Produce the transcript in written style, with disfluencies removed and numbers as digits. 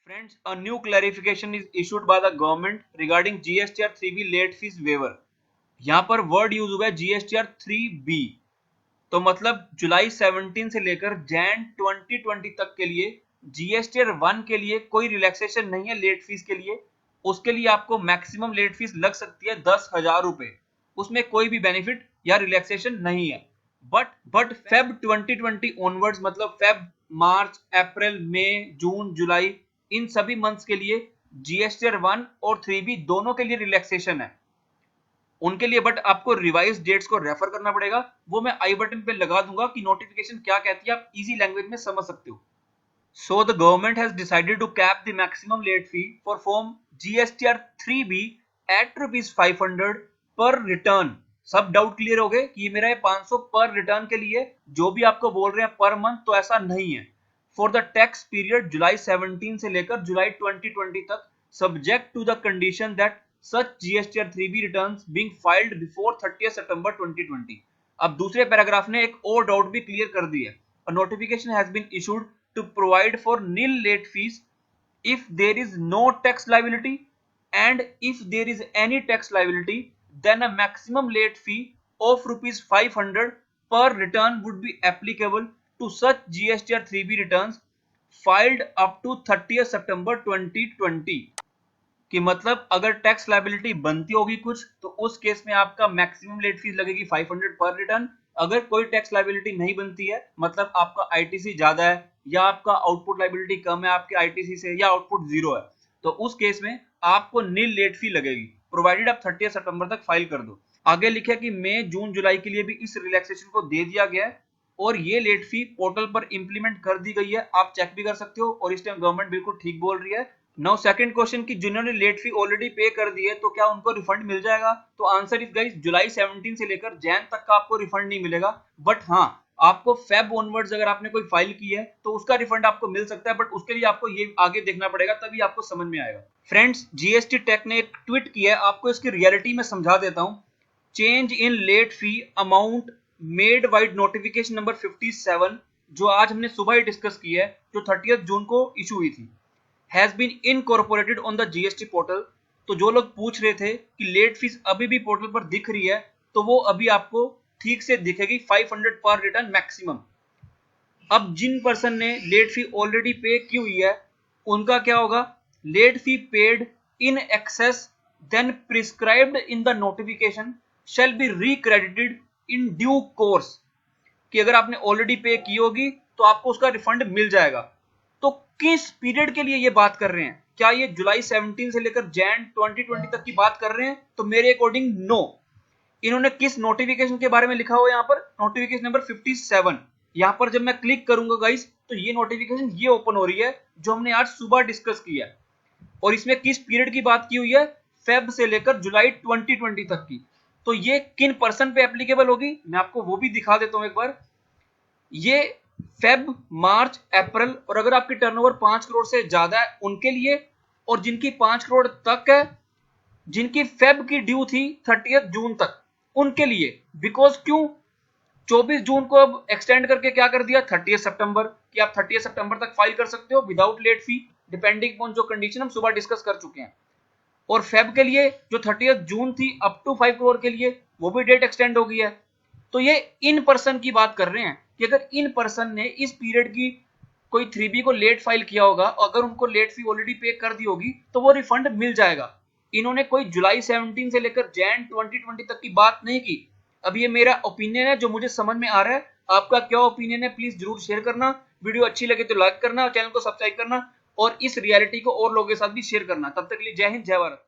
Friends, a new clarification is issued by the government regarding GSTR 3B late fees waiver. यहाँ पर word use हुआ है GSTR 3B, तो मतलब जुलाई 17 से लेकर जैन 2020 तक के लिए GSTR 1 के लिए कोई रिलैक्सेशन नहीं है लेट फीस के लिए। उसके लिए आपको मैक्सिमम लेट फीस लग सकती है 10,000 रुपए, उसमें कोई भी बेनिफिट या रिलैक्सेशन नहीं है। बट फेब 2020 ऑनवर्ड्स, मतलब फेब, मार्च, अप्रैल, मई, जून, जुलाई, इन सभी मंथ्स के लिए GSTR 1 और 3B दोनों के लिए रिलैक्सेशन है उनके लिए। बट आपको रिवाइज डेट्स को रेफर करना पड़ेगा, वो मैं आई बटन पे लगा दूंगा कि नोटिफिकेशन क्या कहती है, आप इजी लैंग्वेज में समझ सकते हो। So the government has decided to cap the maximum late fee for form GSTR 3B at ₹500 per return। सब डाउट क्लियर हो गए कि ये मेरा 500 पर रिटर्न के लिए, जो भी आपको बोल रहे हैं पर मंथ, तो ऐसा नहीं है। फॉर द टैक्स पीरियड जुलाई 17 से लेकर जुलाई 2020 तक, subject to the condition that such GSTR 3B returns being filed before 30 September 2020। अब दूसरे पैराग्राफ ने एक और डाउट भी क्लियर कर दी है। A notification has been issued to provide for nil late fees if there is no tax liability, and if there is any tax liability then a maximum late fee of ₹500 per return would be applicable to such GSTR 3B returns filed up to 30 September 2020। कि मतलब अगर tax liability बनती होगी कुछ, तो उस case में आपका मैक्सिमम लेट फीस लगेगी 500 पर रिटर्न। अगर कोई टैक्स लायबिलिटी नहीं बनती है, मतलब आपका आईटीसी ज्यादा है या आपका आउटपुट लायबिलिटी कम है आपके आईटीसी से, या आउटपुट जीरो है, तो उस केस में आपको नील लेट फी लगेगी, प्रोवाइडेड आप 30 सितंबर तक फाइल कर दो। आगे लिखे कि मई, जून, जुलाई के लिए भी इस रिलैक्सेशन को दे दिया गया है और ये लेट फी पोर्टल पर इंप्लीमेंट कर दी गई है, आप चेक भी कर सकते हो। और इस टाइम गवर्नमेंट बिल्कुल ठीक बोल रही है। नाउ सेकंड क्वेश्चन कि जिन्होंने लेट फी ऑलरेडी पे कर दी है तो क्या उनको रिफंड मिल जाएगा? तो आंसर इज गाइस, जुलाई 17 से लेकर जैन तक का आपको रिफंड नहीं मिलेगा। बट हाँ, आपको फेब ऑनवर्ड्स अगर आपने कोई फाइल की है तो उसका रिफंड आपको मिल सकता है, बट उसके लिए आपको ये आगे देखना पड़ेगा, तभी आपको समझ में आएगा। फ्रेंड्स, जीएसटी टेक ने एक ट्वीट किया है, आपको इसकी रियलिटी में समझा देता हूं। Change in late fee amount made vide notification number 57, जो आज हमने सुबह ही डिस्कस की है, जो 30 जून को इशू हुई थी, has been incorporated on the GST portal। तो जो लोग पूछ रहे थे कि लेट फीस अभी भी पोर्टल पर दिख रही है, तो वो अभी आपको ठीक से दिखेगी 500 पर रिटर्न मैक्सिमम। अब जिन पर्सन ने लेट फी ऑलरेडी पे की हुई है उनका क्या होगा? Late fee paid in excess than prescribed in the notification shall be recredited in due course. कि अगर आपने ऑलरेडी पे की होगी तो आपको उसका रिफंड मिल जाएगा। तो किस पीरियड के लिए ये बात कर रहे हैं? क्या ये जुलाई 17 से लेकर जैन 2020 तक की बात कर रहे हैं? तो मेरे अकॉर्डिंग नो। इन्होंने किस नोटिफिकेशन के बारे में लिखा हुआ है यहाँ पर? Notification number 57। यहाँ पर जब मैं क्लिक करूंगा गाइस, तो ये नोटिफिकेशन ये ओपन हो रही है जो हमने आज सुबह डिस्कस किया है। और इसमें किस पीरियड की बात की हुई है? फेब से लेकर जुलाई 2020 तक की। तो ये किन पर्सन पे एप्लीकेबल होगी, मैं आपको वो भी दिखा देता हूं एक बार। ये फेब, मार्च, अप्रैल, और अगर आपकी टर्नओवर 5 करोड़ से ज्यादा है उनके लिए, और जिनकी 5 करोड़ तक है, जिनकी फेब की ड्यू थी 30 जून तक, उनके लिए। बिकॉज क्यों? 24 जून को अब एक्सटेंड करके क्या कर दिया? 30 सितंबर, कि आप 30 सितंबर तक फाइल कर सकते हो without late fee, depending upon जो कंडीशन हम सुबह डिस्कस कर चुके हैं। और फेब के लिए जो 30 जून थी अप टू 5 करोड़ के लिए, वो भी डेट एक्सटेंड हो गई है। तो ये इन पर्सन की बात कर रहे हैं कि अगर इन पर्सन ने इस पीरियड की कोई 3B को लेट फाइल किया होगा, अगर उनको लेट फी ऑलरेडी पे कर दी होगी, तो वो रिफंड मिल जाएगा। इन्होंने कोई जुलाई 17 से लेकर जैन 2020 तक की बात नहीं की। अब ये मेरा ओपिनियन है जो मुझे समझ में आ रहा है। आपका क्या ओपिनियन है प्लीज जरूर शेयर करना। वीडियो अच्छी लगे तो लाइक करना, चैनल को सब्सक्राइब करना, और इस रियलिटी को और लोगों के साथ भी शेयर करना। तब तक के लिए जय हिंद, जय भारत।